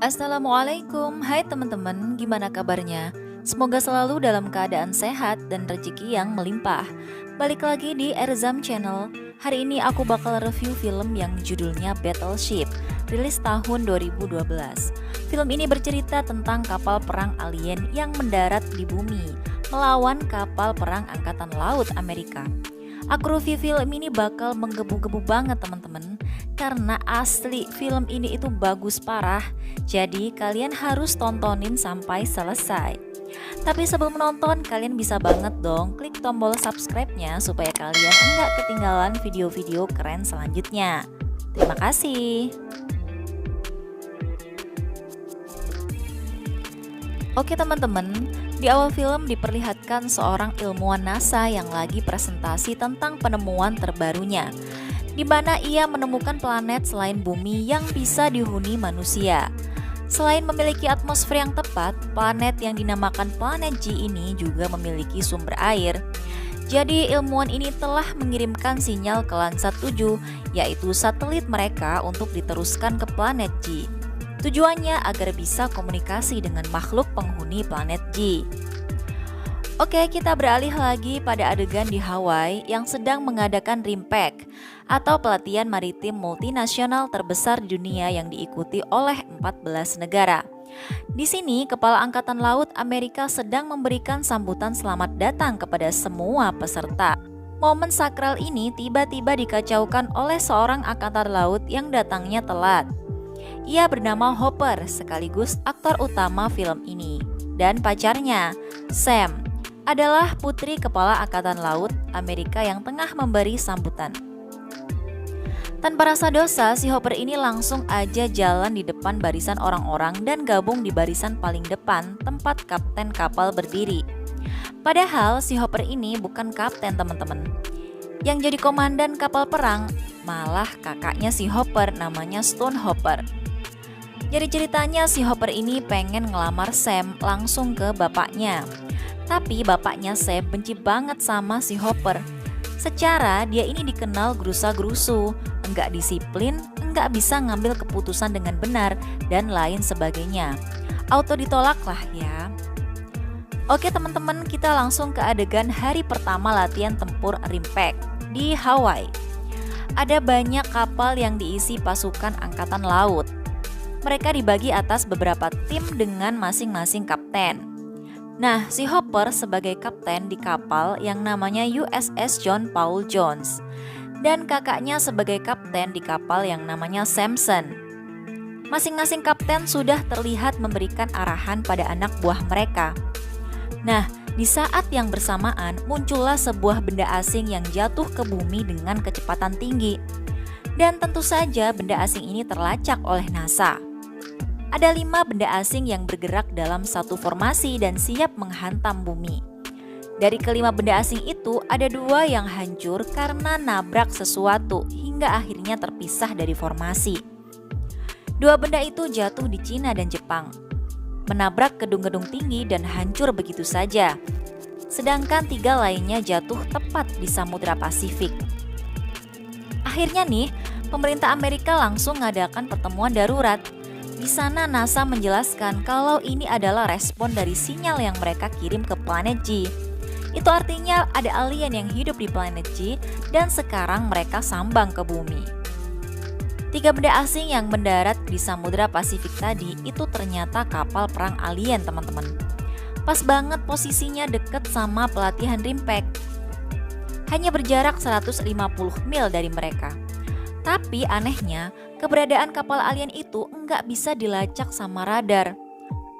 Assalamualaikum, hai teman-teman, gimana kabarnya? Semoga selalu dalam keadaan sehat dan rezeki yang melimpah. Balik lagi di Erzam Channel. Hari ini aku bakal review film yang judulnya Battleship, rilis tahun 2012. Film ini bercerita tentang kapal perang alien yang mendarat di bumi, melawan kapal perang angkatan laut Amerika. Aku review film ini bakal menggebu-gebu banget teman-teman, karena asli film ini itu bagus parah. Jadi kalian harus tontonin sampai selesai. Tapi sebelum menonton, kalian bisa banget dong klik tombol subscribe-nya supaya kalian enggak ketinggalan video-video keren selanjutnya. Terima kasih. Oke teman-teman, di awal film diperlihatkan seorang ilmuwan NASA yang lagi presentasi tentang penemuan terbarunya, di mana ia menemukan planet selain bumi yang bisa dihuni manusia. Selain memiliki atmosfer yang tepat, planet yang dinamakan planet G ini juga memiliki sumber air. Jadi ilmuwan ini telah mengirimkan sinyal ke Landsat 7, yaitu satelit mereka untuk diteruskan ke planet G. Tujuannya agar bisa komunikasi dengan makhluk penghuni planet G. Oke, kita beralih lagi pada adegan di Hawaii yang sedang mengadakan RIMPAC atau pelatihan maritim multinasional terbesar di dunia yang diikuti oleh 14 negara. Di sini, Kepala Angkatan Laut Amerika sedang memberikan sambutan selamat datang kepada semua peserta. Momen sakral ini tiba-tiba dikacaukan oleh seorang angkatan laut yang datangnya telat. Ia bernama Hopper, sekaligus aktor utama film ini, dan pacarnya, Sam, adalah putri Kepala Angkatan Laut Amerika yang tengah memberi sambutan. Tanpa rasa dosa, si Hopper ini langsung aja jalan di depan barisan orang-orang dan gabung di barisan paling depan tempat kapten kapal berdiri. Padahal si Hopper ini bukan kapten teman-teman. Yang jadi komandan kapal perang malah kakaknya si Hopper, namanya Stone Hopper. Jadi ceritanya si Hopper ini pengen ngelamar Sam langsung ke bapaknya. Tapi bapaknya Sam benci banget sama si Hopper. Secara dia ini dikenal gerusa-gerusu, enggak disiplin, enggak bisa ngambil keputusan dengan benar, dan lain sebagainya. Auto ditolak lah ya. Oke teman-teman, kita langsung ke adegan hari pertama latihan tempur RIMPAC di Hawaii. Ada banyak kapal yang diisi pasukan angkatan laut. Mereka dibagi atas beberapa tim dengan masing-masing kapten. Nah, si Hopper sebagai kapten di kapal yang namanya USS John Paul Jones, dan kakaknya sebagai kapten di kapal yang namanya Samson. Masing-masing kapten sudah terlihat memberikan arahan pada anak buah mereka. Nah, di saat yang bersamaan muncullah sebuah benda asing yang jatuh ke bumi dengan kecepatan tinggi. Dan tentu saja benda asing ini terlacak oleh NASA. Ada 5 benda asing yang bergerak dalam satu formasi dan siap menghantam bumi. Dari kelima benda asing itu, ada 2 yang hancur karena nabrak sesuatu hingga akhirnya terpisah dari formasi. 2 benda itu jatuh di Cina dan Jepang, menabrak gedung-gedung tinggi dan hancur begitu saja. Sedangkan 3 lainnya jatuh tepat di Samudra Pasifik. Akhirnya nih, pemerintah Amerika langsung mengadakan pertemuan darurat. Di sana NASA menjelaskan kalau ini adalah respon dari sinyal yang mereka kirim ke planet G. Itu artinya ada alien yang hidup di planet G dan sekarang mereka sambang ke bumi. 3 benda asing yang mendarat di Samudra Pasifik tadi itu ternyata kapal perang alien teman-teman. Pas banget posisinya deket sama pelatihan RIMPAC. Hanya berjarak 150 mil dari mereka. Tapi anehnya, keberadaan kapal alien itu enggak bisa dilacak sama radar.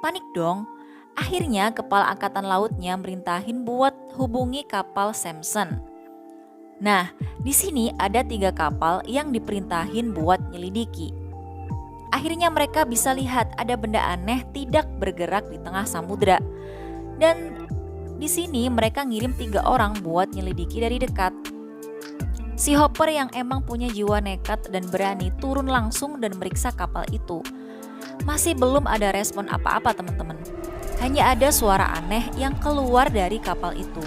Panik dong. Akhirnya kepala angkatan lautnya merintahin buat hubungi kapal Samson. Nah, di sini ada 3 kapal yang diperintahin buat nyelidiki. Akhirnya mereka bisa lihat ada benda aneh tidak bergerak di tengah samudra. Dan di sini mereka ngirim 3 orang buat nyelidiki dari dekat. Si Hopper yang emang punya jiwa nekat dan berani turun langsung dan meriksa kapal itu. Masih belum ada respon apa-apa teman-teman. Hanya ada suara aneh yang keluar dari kapal itu.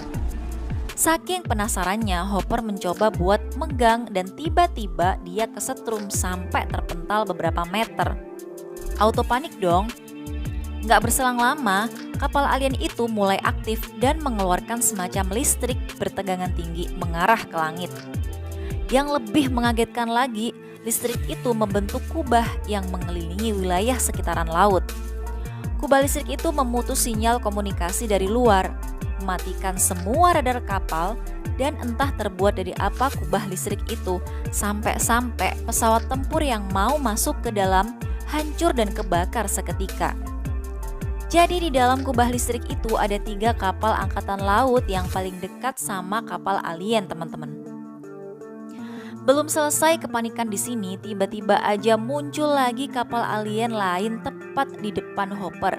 Saking penasarannya, Hopper mencoba buat megang dan tiba-tiba dia kesetrum sampai terpental beberapa meter. Auto panik dong. Nggak berselang lama, kapal alien itu mulai aktif dan mengeluarkan semacam listrik bertegangan tinggi mengarah ke langit. Yang lebih mengagetkan lagi, listrik itu membentuk kubah yang mengelilingi wilayah sekitaran laut. Kubah listrik itu memutus sinyal komunikasi dari luar, mematikan semua radar kapal, dan entah terbuat dari apa kubah listrik itu, sampai-sampai pesawat tempur yang mau masuk ke dalam hancur dan kebakar seketika. Jadi di dalam kubah listrik itu ada 3 kapal angkatan laut yang paling dekat sama kapal alien, teman-teman. Belum selesai kepanikan di sini, tiba-tiba aja muncul lagi kapal alien lain tepat di depan Hopper.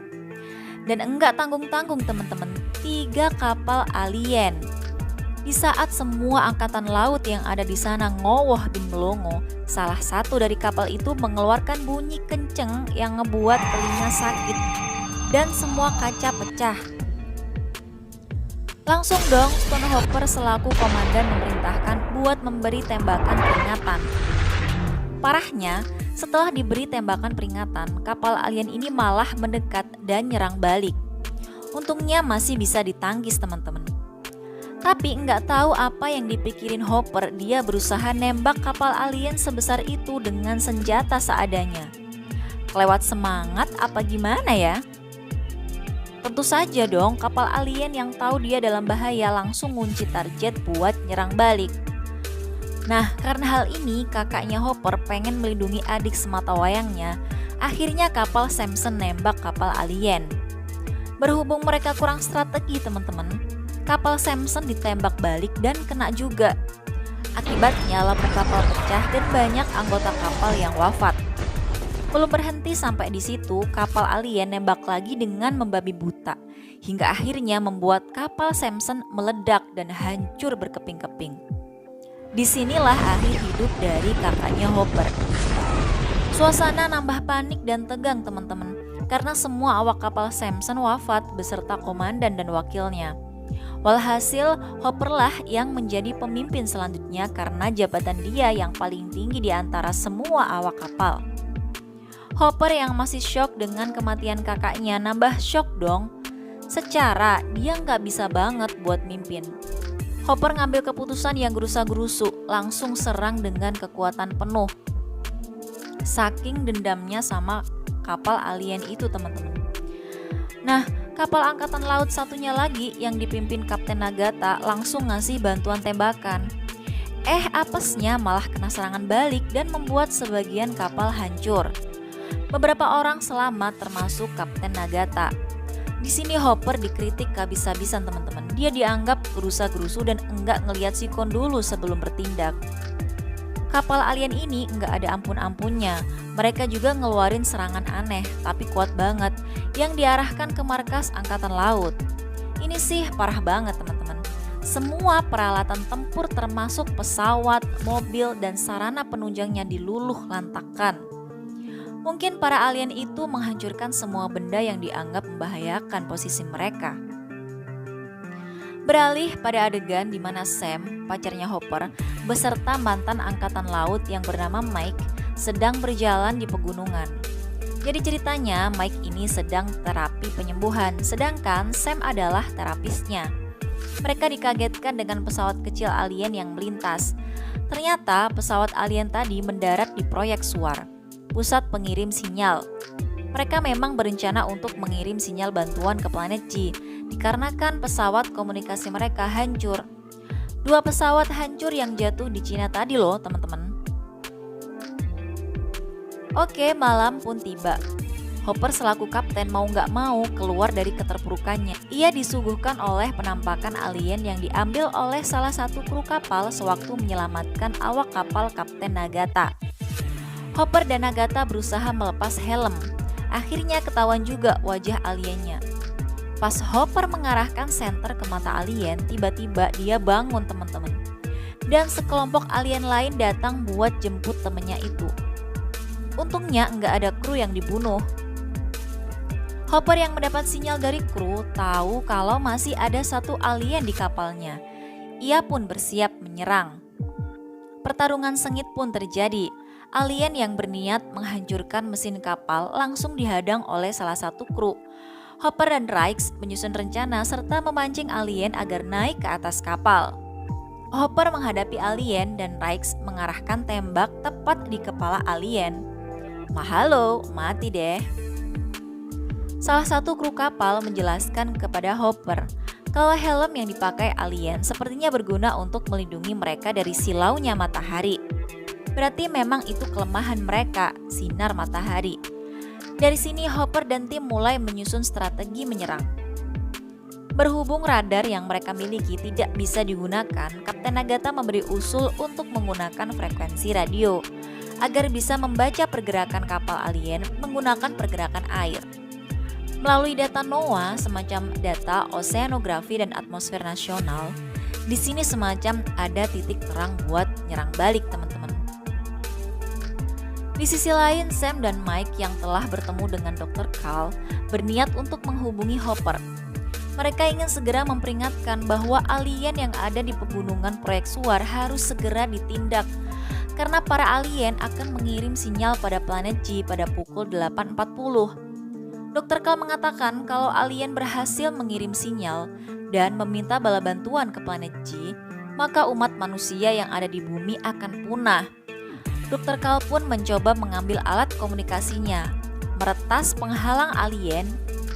Dan enggak tanggung-tanggung teman-teman, 3 kapal alien. Di saat semua angkatan laut yang ada di sana ngowoh dan melongo, salah satu dari kapal itu mengeluarkan bunyi kenceng yang ngebuat telinga sakit dan semua kaca pecah. Langsung dong Stone Hopper selaku komandan memerintahkan buat memberi tembakan peringatan. Parahnya, setelah diberi tembakan peringatan, kapal alien ini malah mendekat dan nyerang balik. Untungnya masih bisa ditangkis teman-teman. Tapi nggak tahu apa yang dipikirin Hopper, dia berusaha nembak kapal alien sebesar itu dengan senjata seadanya. Kelewat semangat apa gimana ya? Tentu saja dong, kapal alien yang tahu dia dalam bahaya langsung ngunci target buat nyerang balik. Nah, karena hal ini kakaknya Hopper pengen melindungi adik sematawayangnya. Akhirnya kapal Samson nembak kapal alien. Berhubung mereka kurang strategi teman-teman, kapal Samson ditembak balik dan kena juga. Akibatnya lampu kapal pecah dan banyak anggota kapal yang wafat. Belum berhenti sampai di situ, kapal alien nembak lagi dengan membabi buta, hingga akhirnya membuat kapal Samson meledak dan hancur berkeping-keping. Disinilah akhir hidup dari kakaknya Hopper. Suasana nambah panik dan tegang teman-teman, karena semua awak kapal Samson wafat beserta komandan dan wakilnya. Walhasil, Hopper lah yang menjadi pemimpin selanjutnya karena jabatan dia yang paling tinggi di antara semua awak kapal. Hopper yang masih shock dengan kematian kakaknya nambah shock dong. Secara dia nggak bisa banget buat mimpin. Hopper ngambil keputusan yang gerusa-gerusu, langsung serang dengan kekuatan penuh. Saking dendamnya sama kapal alien itu teman-teman. Nah, kapal angkatan laut satunya lagi yang dipimpin Kapten Nagata langsung ngasih bantuan tembakan. Apesnya malah kena serangan balik dan membuat sebagian kapal hancur. Beberapa orang selamat termasuk Kapten Nagata. Di sini Hopper dikritik kehabis-habisan teman-teman. Dia dianggap gerusa-gerusu dan enggak ngelihat sikon dulu sebelum bertindak. Kapal alien ini enggak ada ampun-ampunnya. Mereka juga ngeluarin serangan aneh tapi kuat banget yang diarahkan ke markas angkatan laut. Ini sih parah banget teman-teman. Semua peralatan tempur termasuk pesawat, mobil, dan sarana penunjangnya diluluh lantakan. Mungkin para alien itu menghancurkan semua benda yang dianggap membahayakan posisi mereka. Beralih pada adegan di mana Sam, pacarnya Hopper, beserta mantan angkatan laut yang bernama Mike sedang berjalan di pegunungan. Jadi ceritanya Mike ini sedang terapi penyembuhan, sedangkan Sam adalah terapisnya. Mereka dikagetkan dengan pesawat kecil alien yang melintas. Ternyata pesawat alien tadi mendarat di proyek SWAR, pusat pengirim sinyal. Mereka memang berencana untuk mengirim sinyal bantuan ke planet G, dikarenakan pesawat komunikasi mereka hancur. 2 pesawat hancur yang jatuh di Cina tadi loh teman-teman. Oke, malam pun tiba. Hopper selaku kapten mau nggak mau keluar dari keterpurukannya. Ia disuguhkan oleh penampakan alien yang diambil oleh salah satu kru kapal sewaktu menyelamatkan awak kapal Kapten Nagata. Hopper dan Nagata berusaha melepas helm. Akhirnya ketahuan juga wajah aliennya. Pas Hopper mengarahkan senter ke mata alien, tiba-tiba dia bangun teman-teman. Dan sekelompok alien lain datang buat jemput temennya itu. Untungnya nggak ada kru yang dibunuh. Hopper yang mendapat sinyal dari kru tahu kalau masih ada 1 alien di kapalnya. Ia pun bersiap menyerang. Pertarungan sengit pun terjadi. alien yang berniat menghancurkan mesin kapal langsung dihadang oleh salah satu kru. Hopper dan Rikes menyusun rencana serta memancing alien agar naik ke atas kapal. Hopper menghadapi alien dan Rikes mengarahkan tembak tepat di kepala alien. Mahalo, mati deh. Salah satu kru kapal menjelaskan kepada Hopper kalau helm yang dipakai alien sepertinya berguna untuk melindungi mereka dari silaunya matahari. Berarti memang itu kelemahan mereka, sinar matahari. Dari sini Hopper dan tim mulai menyusun strategi menyerang. Berhubung radar yang mereka miliki tidak bisa digunakan, Kapten Nagata memberi usul untuk menggunakan frekuensi radio agar bisa membaca pergerakan kapal alien menggunakan pergerakan air. Melalui data NOAA, semacam data oseanografi dan atmosfer nasional, di sini semacam ada titik terang buat nyerang balik teman-teman. Di sisi lain, Sam dan Mike yang telah bertemu dengan Dr. Carl berniat untuk menghubungi Hopper. Mereka ingin segera memperingatkan bahwa alien yang ada di pegunungan proyek Suar harus segera ditindak karena para alien akan mengirim sinyal pada planet G pada pukul 8.40. Dr. Carl mengatakan kalau alien berhasil mengirim sinyal dan meminta bala bantuan ke planet G, maka umat manusia yang ada di bumi akan punah. Dr. Carl pun mencoba mengambil alat komunikasinya, meretas penghalang alien,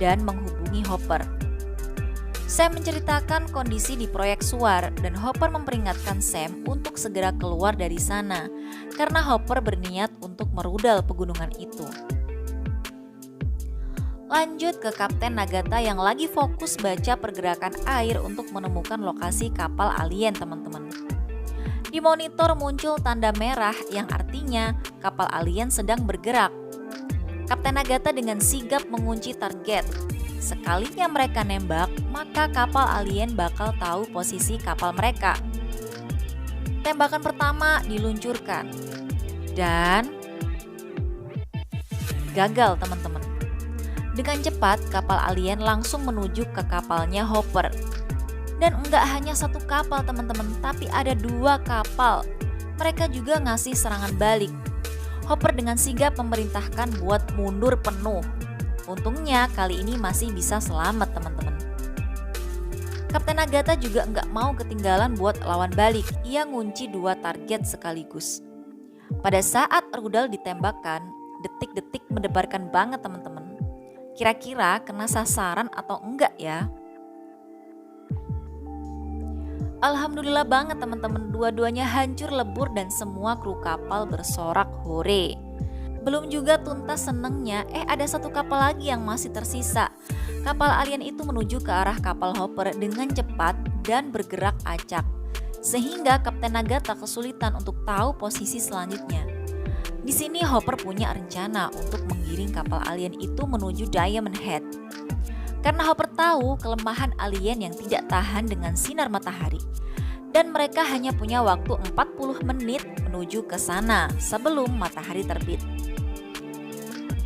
dan menghubungi Hopper. Sam menceritakan kondisi di proyek Suar dan Hopper memperingatkan Sam untuk segera keluar dari sana karena Hopper berniat untuk merudal pegunungan itu. Lanjut ke Kapten Nagata yang lagi fokus baca pergerakan air untuk menemukan lokasi kapal alien teman-teman. Di monitor muncul tanda merah yang artinya kapal alien sedang bergerak. Kapten Nagata dengan sigap mengunci target. Sekalinya mereka nembak, maka kapal alien bakal tahu posisi kapal mereka. Tembakan pertama diluncurkan dan gagal teman-teman. Dengan cepat, kapal alien langsung menuju ke kapalnya Hopper. Dan enggak hanya satu kapal teman-teman, tapi ada 2 kapal. Mereka juga ngasih serangan balik. Hopper dengan sigap memerintahkan buat mundur penuh. Untungnya kali ini masih bisa selamat teman-teman. Kapten Nagata juga enggak mau ketinggalan buat lawan balik. Ia ngunci 2 target sekaligus. Pada saat rudal ditembakkan, detik-detik mendebarkan banget teman-teman. Kira-kira kena sasaran atau enggak ya? Alhamdulillah banget teman-teman, dua-duanya hancur lebur dan semua kru kapal bersorak hore. Belum juga tuntas senengnya, ada satu kapal lagi yang masih tersisa. Kapal alien itu menuju ke arah kapal Hopper dengan cepat dan bergerak acak. Sehingga Kapten Nagata kesulitan untuk tahu posisi selanjutnya. Di sini Hopper punya rencana untuk menggiring kapal alien itu menuju Diamond Head. Karena Hopper tahu kelemahan alien yang tidak tahan dengan sinar matahari. Dan mereka hanya punya waktu 40 menit menuju ke sana sebelum matahari terbit.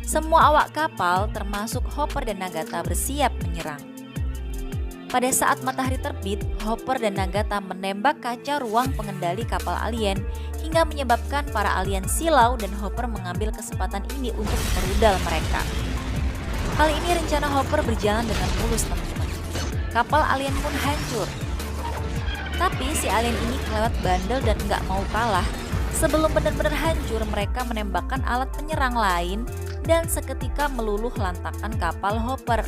Semua awak kapal termasuk Hopper dan Nagata bersiap menyerang. Pada saat matahari terbit, Hopper dan Nagata menembak kaca ruang pengendali kapal alien hingga menyebabkan para alien silau dan Hopper mengambil kesempatan ini untuk merudal mereka. Kali ini rencana Hopper berjalan dengan mulus teman-teman. Kapal alien pun hancur. Tapi si alien ini kelewat bandel dan gak mau kalah. Sebelum benar-benar hancur, mereka menembakkan alat penyerang lain dan seketika meluluh lantakan kapal Hopper.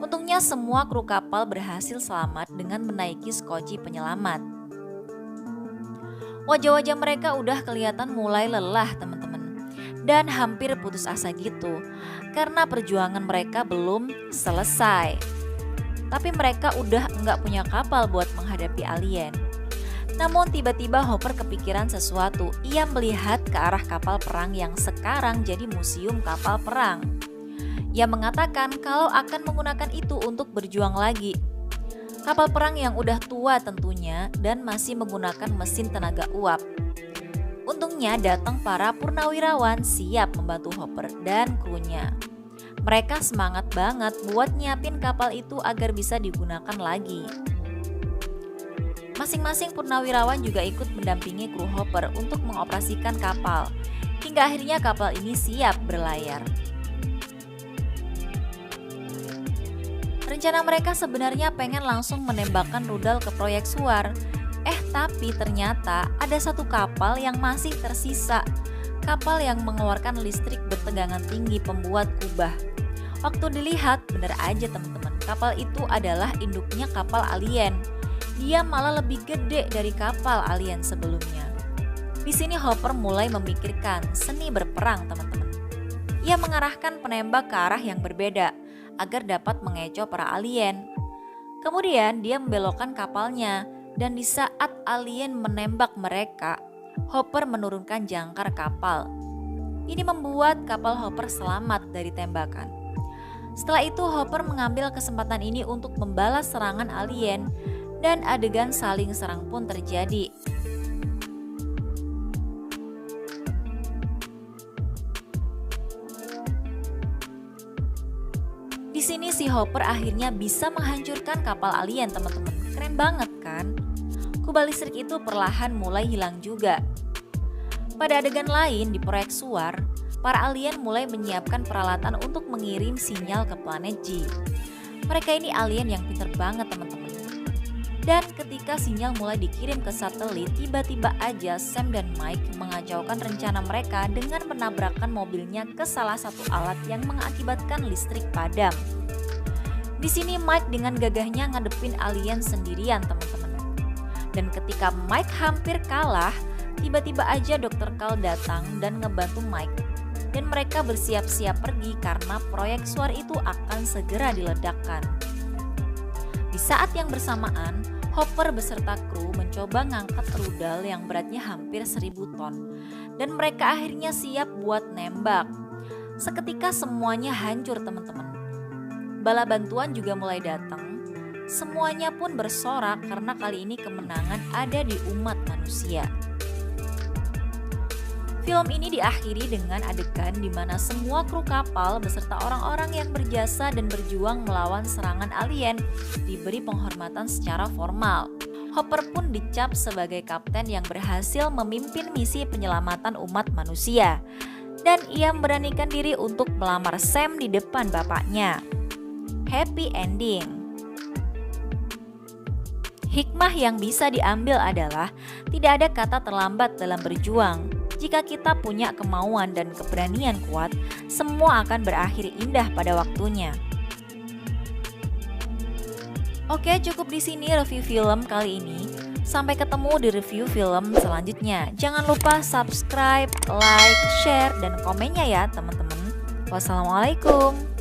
Untungnya semua kru kapal berhasil selamat dengan menaiki skoci penyelamat. Wajah-wajah mereka udah kelihatan mulai lelah teman-teman. Dan hampir putus asa gitu. Karena perjuangan mereka belum selesai. Tapi mereka udah nggak punya kapal buat menghadapi alien. Namun tiba-tiba Hopper kepikiran sesuatu. Ia melihat ke arah kapal perang yang sekarang jadi museum kapal perang. Ia mengatakan kalau akan menggunakan itu untuk berjuang lagi. Kapal perang yang udah tua tentunya dan masih menggunakan mesin tenaga uap. Untungnya datang para purnawirawan siap membantu Hopper dan krunya. Mereka semangat banget buat nyiapin kapal itu agar bisa digunakan lagi. Masing-masing purnawirawan juga ikut mendampingi kru Hopper untuk mengoperasikan kapal, hingga akhirnya kapal ini siap berlayar. Rencana mereka sebenarnya pengen langsung menembakkan rudal ke proyek Suar. Tapi ternyata ada satu kapal yang masih tersisa. Kapal yang mengeluarkan listrik bertegangan tinggi pembuat kubah. Waktu dilihat, bener aja teman-teman, kapal itu adalah induknya kapal alien. Dia malah lebih gede dari kapal alien sebelumnya. Di sini Hopper mulai memikirkan seni berperang teman-teman. Ia mengarahkan penembak ke arah yang berbeda agar dapat mengecoh para alien. Kemudian dia membelokkan kapalnya dan di saat alien menembak mereka, Hopper menurunkan jangkar kapal. Ini membuat kapal Hopper selamat dari tembakan. Setelah itu Hopper mengambil kesempatan ini untuk membalas serangan alien dan adegan saling serang pun terjadi. Di sini si Hopper akhirnya bisa menghancurkan kapal alien teman-teman. Keren banget kan? Kubah listrik itu perlahan mulai hilang juga. Pada adegan lain di proyek Suar, para alien mulai menyiapkan peralatan untuk mengirim sinyal ke planet G. Mereka ini alien yang pintar banget teman-teman. Dan ketika sinyal mulai dikirim ke satelit, tiba-tiba aja Sam dan Mike mengacaukan rencana mereka dengan menabrakkan mobilnya ke salah satu alat yang mengakibatkan listrik padam. Di sini Mike dengan gagahnya ngadepin alien sendirian teman-teman. Dan ketika Mike hampir kalah, tiba-tiba aja Dr. Carl datang dan ngebantu Mike. Dan mereka bersiap-siap pergi karena proyek Suar itu akan segera diledakkan. Di saat yang bersamaan, Hopper beserta kru mencoba ngangkat rudal yang beratnya hampir 1000 ton. Dan mereka akhirnya siap buat nembak. Seketika semuanya hancur teman-teman. Bala bantuan juga mulai datang. Semuanya pun bersorak karena kali ini kemenangan ada di umat manusia. Film ini diakhiri dengan adegan di mana semua kru kapal beserta orang-orang yang berjasa dan berjuang melawan serangan alien diberi penghormatan secara formal. Hopper pun dicap sebagai kapten yang berhasil memimpin misi penyelamatan umat manusia. Dan ia memberanikan diri untuk melamar Sam di depan bapaknya. Happy ending. Hikmah yang bisa diambil adalah tidak ada kata terlambat dalam berjuang. Jika kita punya kemauan dan keberanian kuat, semua akan berakhir indah pada waktunya. Oke, cukup di sini review film kali ini. Sampai ketemu di review film selanjutnya. Jangan lupa subscribe, like, share, dan komennya ya teman-teman. Wassalamualaikum.